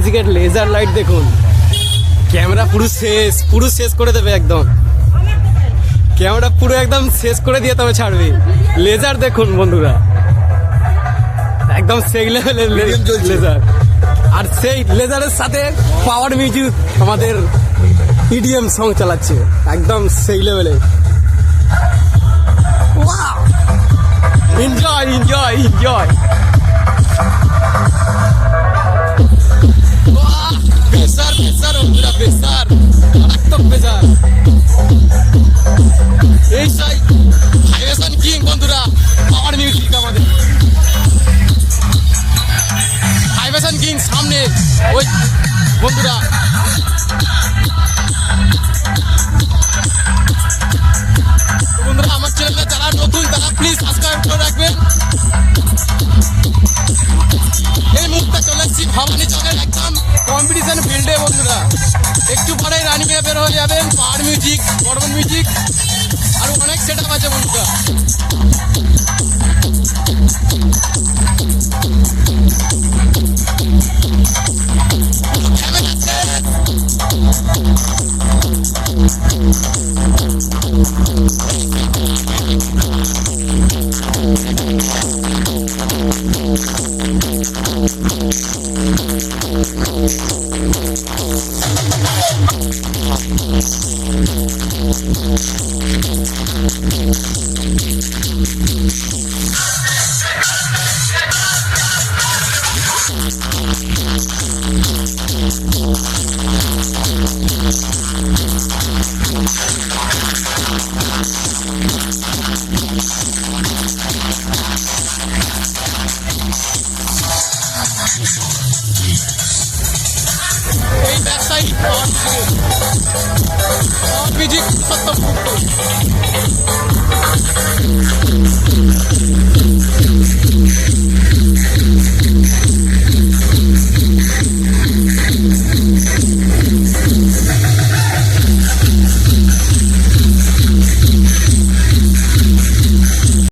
মিউজিকের laser light দেখুন, camera পুরো শেষ করে দেবে একদম, ক্যামেরা পুরো একদম শেষ করে দিয়ে তবে ছাড়বে। লেজার দেখুন বন্ধুরা, একদম সেই লেভেলের লেজার, আর সেই লেজারের সাথে পাওয়ার মিউজিক আমাদের ইডিএম সং চালাচ্ছে, একদম সেই লেভেলে। Enjoy enjoy enjoy. বেসার বেসার বন্ধুরা, বেসার, মারাত্মক বেসার। এই সাই ভাইবেশন কিং বন্ধুরা, পাওয়ার মিউজিক আমাদের ভাইবেশন কিং সামনে ওই বন্ধুরা। বন্ধুরা আমার চ্যানেলে যারা নতুন তারা প্লিজ সাবস্ক্রাইব করে রাখবেন। এই মুহূর্তে চলে এসেছি ভবানী চকের একদম কম্পিটিশন ফিল্ডে বন্ধুরা। একটু পরে রানিং এ বের হয়ে যাবেন, পাওয়ার মিউজিক, বর্মন মিউজিক, আর অনেক সেট আপ আছে বন্ধুরা। এই ব্যাকসাইড পাওয়ার মিউজিক সত্য